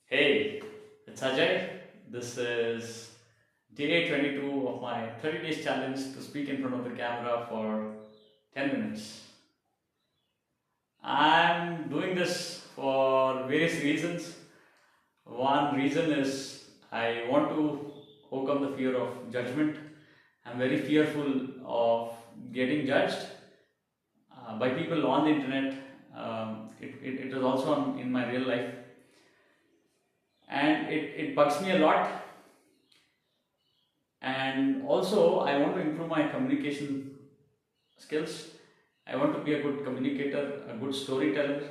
Hey, it's Ajay. This is day 22 of my 30 days challenge to speak in front of the camera for 10 minutes. I'm doing this for various reasons. One reason is I want to overcome the fear of judgment. I'm very fearful of getting judged by people on the internet. It is also in my real life, and it bugs me a lot. And also, I want to improve my communication skills. I want to be a good communicator, a good storyteller.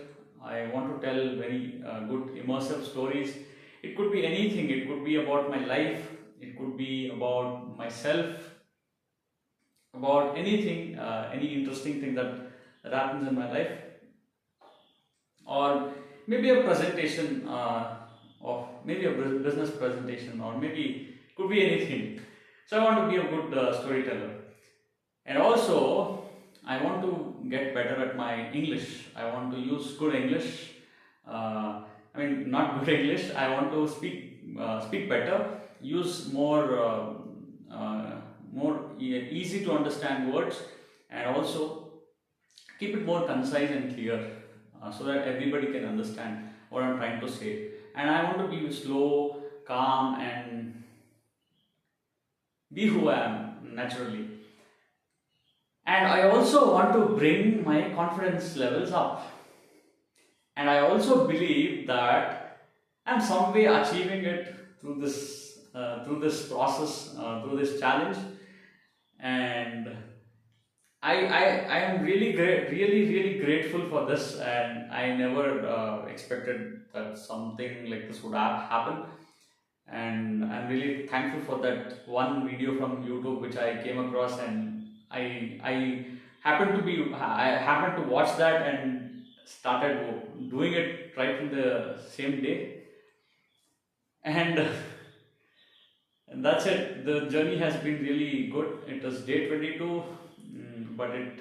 I want to tell very good immersive stories. It could be anything, it could be about my life, it could be about myself, about anything, any interesting thing that happens in my life, or maybe a presentation of maybe a business presentation, or maybe it could be anything. So I want to be a good storyteller. And also, I want to get better at my English. I want to use good English. Not good English. I want to speak better. Use more easy to understand words, and also keep it more concise and clear, so that everybody can understand what I'm trying to say. And I want to be slow, calm, and be who I am naturally. And I also want to bring my confidence levels up. And I also believe that I'm some way achieving it through this process, through this challenge. And I am really grateful for this, and I never expected that something like this would happen. And I'm really thankful for that one video from YouTube which I came across, and I happened to watch that and started doing it right from the same day, and and that's it. The journey has been really good. It is day 22, but it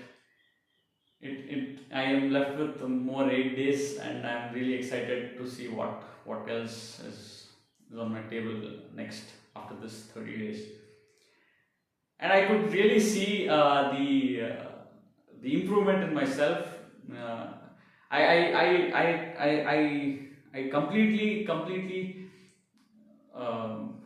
I am left with more 8 days, and I'm really excited to see what else is on my table next after this 30 days. And I could really see the improvement in myself. Uh, I, I, I, I, I, I completely um,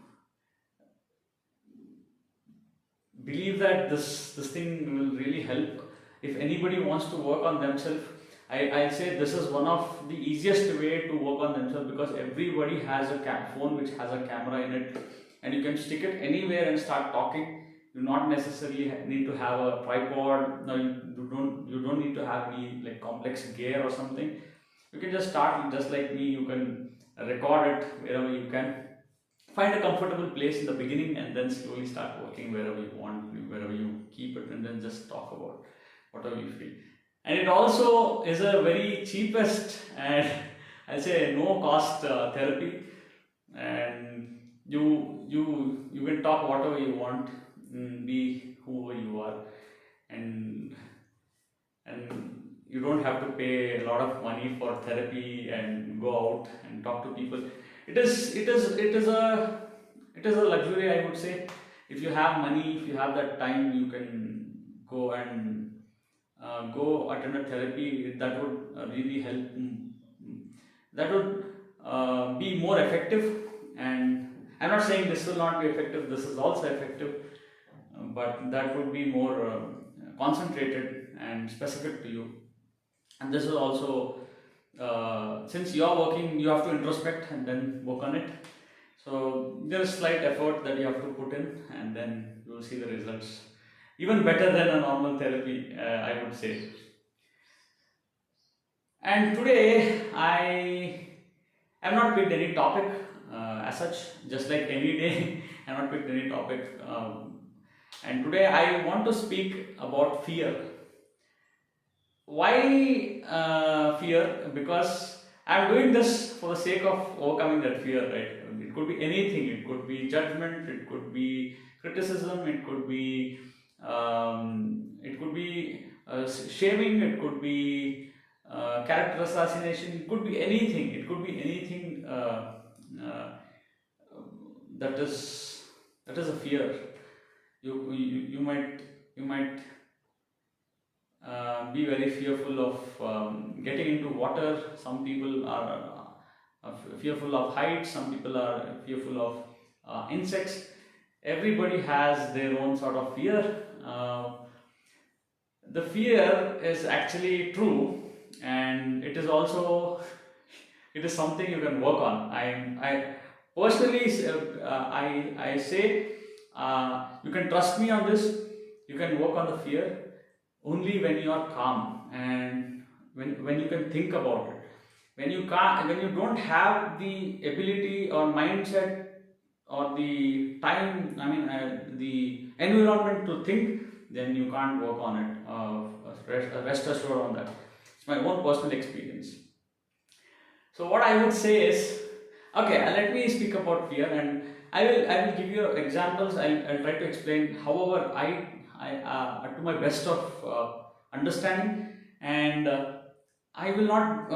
believe that this thing will really help. If anybody wants to work on themselves, I'll say this is one of the easiest way to work on themselves, because everybody has a phone which has a camera in it, and you can stick it anywhere and start talking. You not necessarily need to have a tripod. No, you don't need to have any like complex gear or something. You can just start just like me. You can record it wherever you can. Find a comfortable place in the beginning, and then slowly start working wherever you want, wherever you keep it, and then just talk about whatever you feel. And it also is a very cheapest and I'll say no cost therapy, and you can talk whatever you want, be whoever you are, and and you don't have to pay a lot of money for therapy and go out and talk to people. It is a luxury, I would say. If you have money, if you have that time, you can go and go attend a therapy. That would really help. That would be more effective. And I'm not saying this will not be effective. This is also effective, but that would be more concentrated and specific to you. And this is also, since you are working, you have to introspect and then work on it. So there's slight effort that you have to put in, and then you will see the results. Even better than a normal therapy, I would say. And today I have not picked any topic as such, just like any day. I have not picked any topic. And today I want to speak about fear. Why fear? Because I'm doing this for the sake of overcoming that fear, right? It could be anything. It could be judgment. It could be criticism. It could be shaming. It could be character assassination. It could be anything. It could be anything uh, that is that is a fear. You might be very fearful of getting into water. Some people are fearful of heights, some people are fearful of insects. Everybody has their own sort of fear. The fear is actually true, and it is also it is something you can work on. I personally I say, you can trust me on this. You can work on the fear only when you are calm, and when you can think about it. When you don't have the ability or mindset or the time, the environment to think, then you can't work on it. Rest assured on that. It's my own personal experience. So what I would say is, okay, let me speak about fear, and I will give you examples. I'll try to explain however I to my best of understanding, and I will not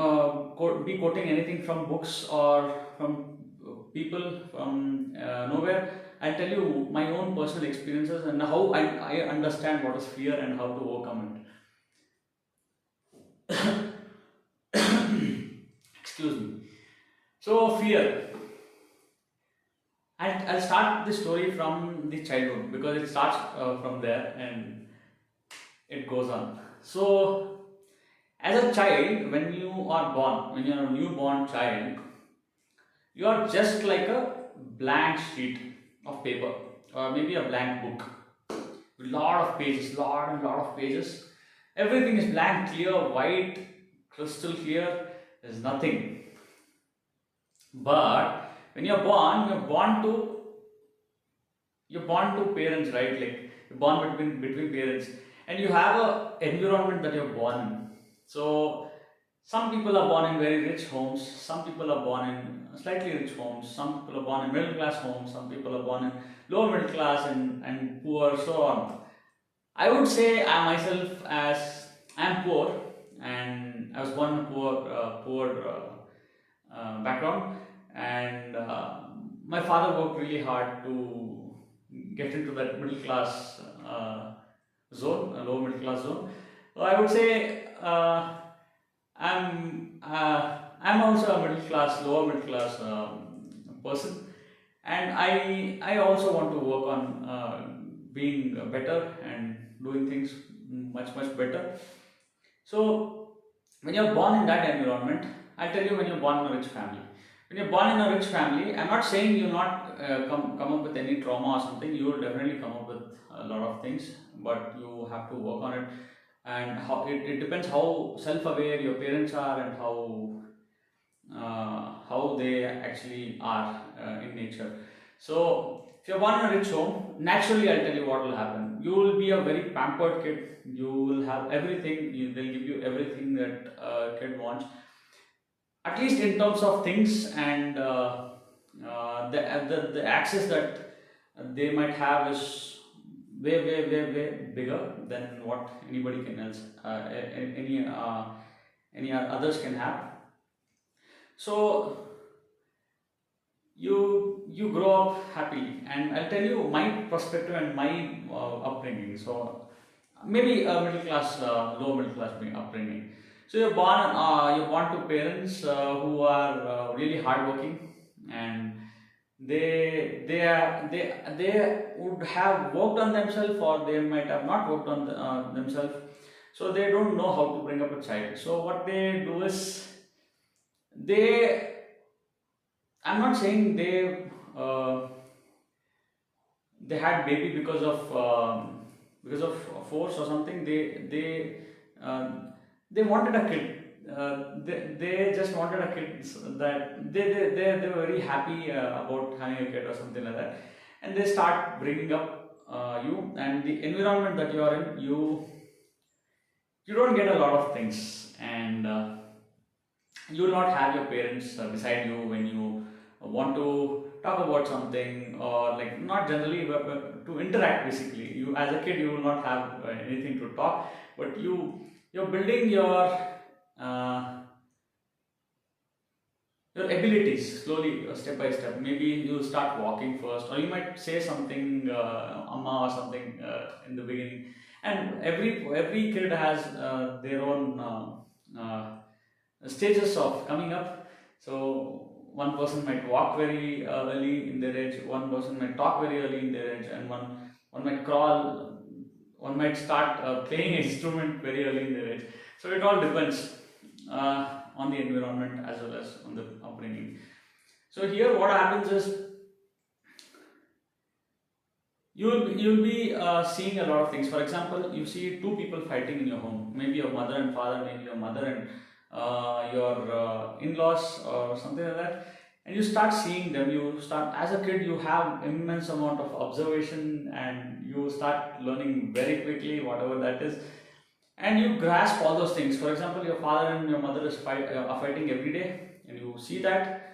be quoting anything from books or from people from nowhere. I'll tell you my own personal experiences and how I understand what is fear and how to overcome it. Excuse me. So, fear. I'll start the story from the childhood because it starts from there and it goes on. So, as a child, when you are born, when you are a newborn child, you are just like a blank sheet of paper or maybe a blank book. Lot of pages, lot of pages. Everything is blank, clear, white, crystal clear. There's nothing. But when you're born to parents, right? Like you're born between parents, and you have a environment that you're born in. So some people are born in very rich homes, some people are born in slightly rich homes, some people are born in middle class homes, some people are born in lower middle class and poor, so on. I would say I myself as I am poor, and I was born in a poor background, and my father worked really hard to get into that middle class zone, a lower middle class zone. So I would say I'm also a middle class, lower middle class person, and I also want to work on being better and doing things much better. So when you're born in that environment, I tell you, when you're born in a rich family. When you're born in a rich family, I'm not saying you'll not come up with any trauma or something. You will definitely come up with a lot of things, but you have to work on it. And how it depends how self-aware your parents are and how they actually are in nature. So if you're born in a rich home, naturally I'll tell you what will happen. You will be a very pampered kid. You will have everything. They'll give you everything that a kid wants, at least in terms of things, and the access that they might have is way bigger than what anybody can else any others can have. So you grow up happily, and I'll tell you my perspective and my upbringing. So maybe a middle class, low middle class upbringing. So you're born to parents who are really hardworking, and they would have worked on themselves, or they might have not worked on themselves. So they don't know how to bring up a child. So what they do is, they I'm not saying uh, they had baby because of force or something. Uh, they wanted a kid. They just wanted a kid, that they were very happy about having a kid or something like that, and they start bringing up you, and the environment that you are in, you don't get a lot of things, and you will not have your parents beside you when you want to talk about something, or like, not generally, but to interact. Basically, you as a kid, you will not have anything to talk, but you're building your uh, your abilities slowly, step by step. Maybe you start walking first, or you might say something, amma or something in the beginning. And every kid has their own stages of coming up. So one person might walk very early in their age, one person might talk very early in their age, and one might crawl, one might start playing an instrument very early in their age. So it all depends on the environment as well as on the upbringing. So here what happens is you'll be seeing a lot of things. For example, you see two people fighting in your home, maybe your mother and father, maybe your mother and your in-laws or something like that, and you start seeing them. You start, as a kid, you have immense amount of observation, and you start learning very quickly whatever that is, and you grasp all those things. For example, your father and your mother are fighting every day, and you see that,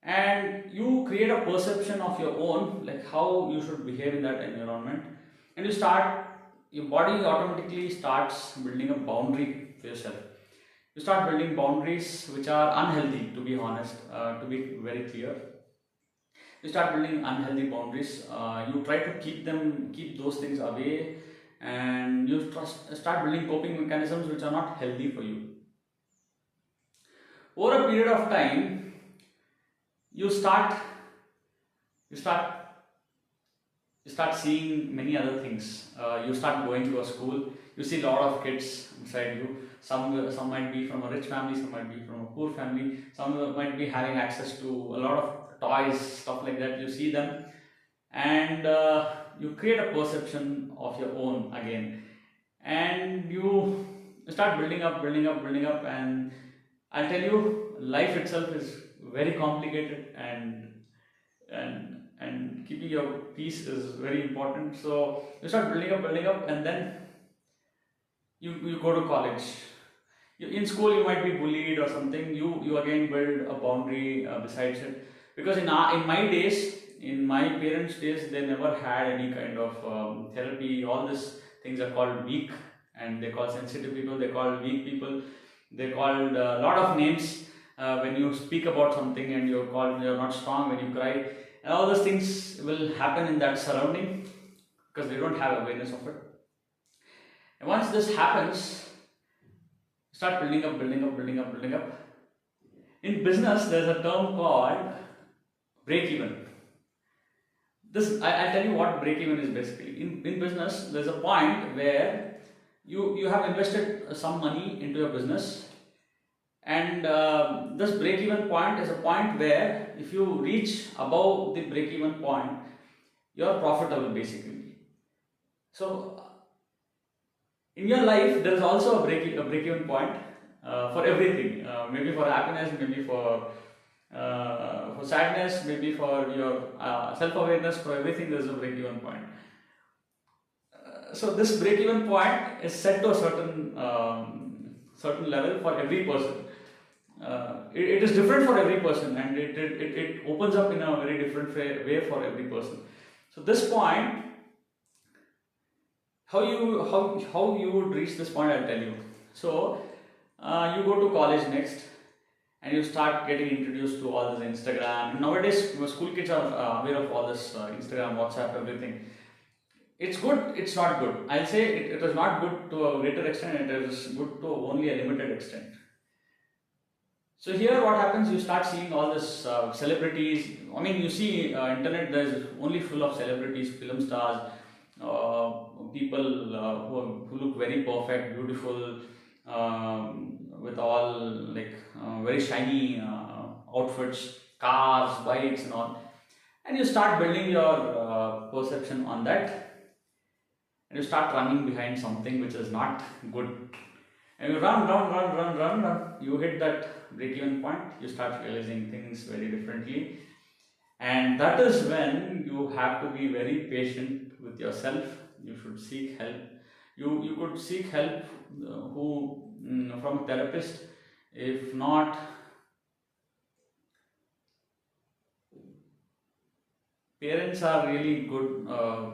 and you create a perception of your own, like how you should behave in that environment, and your body automatically starts building a boundary for yourself. You start building boundaries which are unhealthy, to be honest, to be very clear. You start building unhealthy boundaries. You try to keep those things away, and you start building coping mechanisms which are not healthy for you. Over a period of time, you start you start you start seeing many other things. You start going to a school. You see a lot of kids inside you. Some might be from a rich family, some might be from a poor family, some might be having access to a lot of toys, stuff like that. You see them, and you create a perception of your own again, and you start building up, and I'll tell you, life itself is very complicated, and keeping your peace is very important. So you start building up, and then you go to college. In school you might be bullied or something. You again build a boundary besides it, because in my days, in my parents' days, they never had any kind of therapy. All these things are called weak, and they call sensitive people, they call weak people, they called a lot of names when you speak about something, and you're called, you're not strong when you cry, and all those things will happen in that surrounding because they don't have awareness of it. And once this happens, start building up. In business, there's a term called break even. I'll tell you what break even is basically. In business, there's a point where you have invested some money into your business, and this break even point is a point where if you reach above the break even point, you're profitable basically. So in your life, there is also a break even point for everything. Maybe for happiness, maybe for sadness, maybe for your self-awareness. For everything, there is a break even point. So this break even point is set to a certain level for every person. It is different for every person, and it opens up in a very different way for every person. So this point, how you would reach this point, I'll tell you. So you go to college next, and you start getting introduced to all this Instagram. Nowadays school kids are aware of all this Instagram, WhatsApp, everything. It's good, it's not good. I'll say it is not good to a greater extent, it is good to only a limited extent. So here what happens, you start seeing all this celebrities. I mean, you see internet, there's only full of celebrities, film stars, people who look very perfect, beautiful, with all like very shiny outfits, cars, bikes and all. And you start building your perception on that, and you start running behind something which is not good. And you run. You hit that break-even point. You start realizing things very differently, and that is when you have to be very patient with yourself. You should seek help. You could seek help from a therapist. If not, parents are really good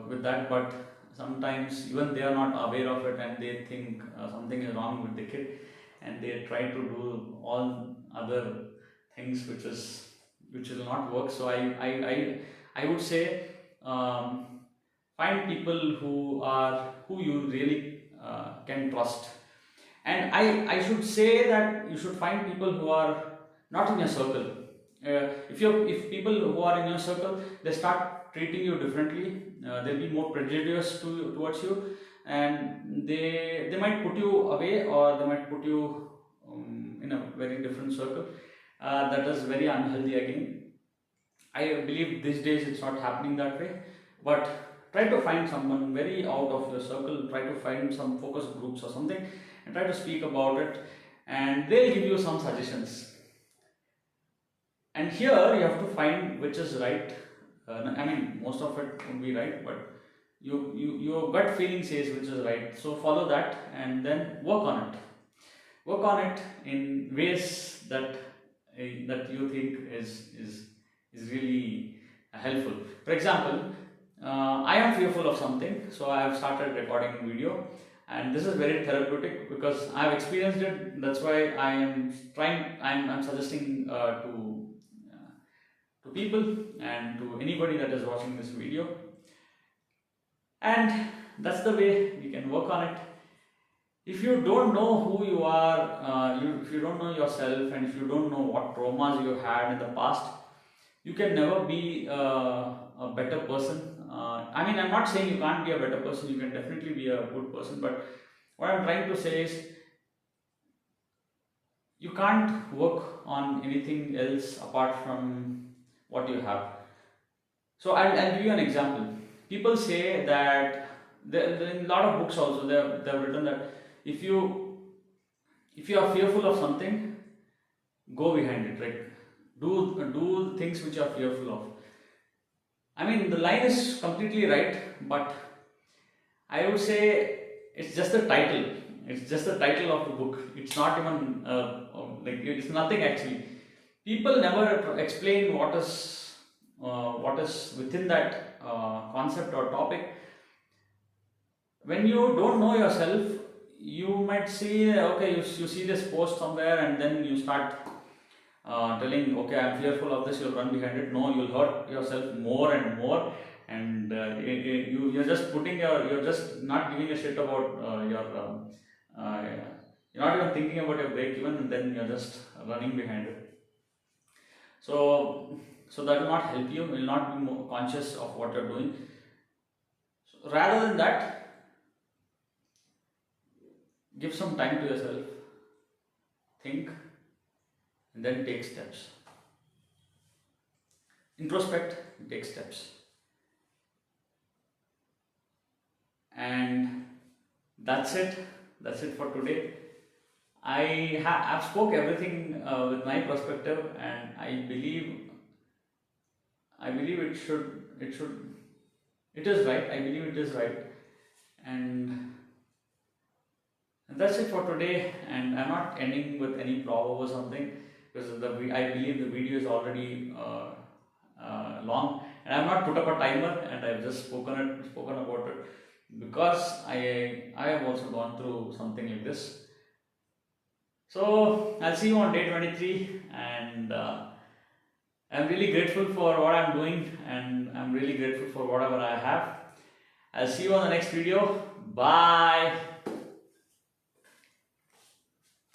with that, but sometimes even they are not aware of it, and they think something is wrong with the kid, and they try to do all other things which will not work. So I would say, find people who you really can trust. And I should say that you should find people who are not in your circle. If people who are in your circle, they start treating you differently, they'll be more prejudiced towards you, and they might put you away, or they might put you in a very different circle. That is very unhealthy again. I believe these days it's not happening that way, but try to find someone very out of your circle, try to find some focus groups or something, and try to speak about it, and they'll give you some suggestions. And here you have to find which is right. I mean, most of it would be right, but your gut feeling says which is right. So follow that and then work on it. Work on it in ways that you think is really helpful. For example, I am fearful of something, so I have started recording video, and this is very therapeutic because I have experienced it. That's why I am trying. I'm suggesting to people and to anybody that is watching this video, and that's the way we can work on it. If you don't know who you are, if you don't know yourself, and if you don't know what traumas you had in the past, you can never be a better person. I mean, I'm not saying you can't be a better person, you can definitely be a good person, but what I'm trying to say is you can't work on anything else apart from what you have. So I'll give you an example. People say that in a lot of books also they've written that if you are fearful of something, go behind it, right? Do things which you are fearful of. I mean, the line is completely right, but I would say it's just the title. It's just the title of the book. It's not even like it's nothing actually. People never explain what is within that concept or topic. When you don't know yourself, you might see, okay, you see this post somewhere, and then you start telling, okay, I'm fearful of this, you'll run behind it. No, you'll hurt yourself more and more, and you're just not giving a shit about you're not even thinking about your break even, and then you're just running behind it. So that will not help you. You will not be more conscious of what you're doing. So rather than that, give some time to yourself, think, and then take steps. Introspect, take steps. And that's it for today. I've spoke everything with my perspective, and I believe it is right. I believe it is right, and that's it for today. And I'm not ending with any proverb or something, because I believe the video is already long, and I've not put up a timer, and I've just spoken about it because I have also gone through something like this. So I'll see you on day 23, and I'm really grateful for what I'm doing, and I'm really grateful for whatever I have. I'll see you on the next video. Bye.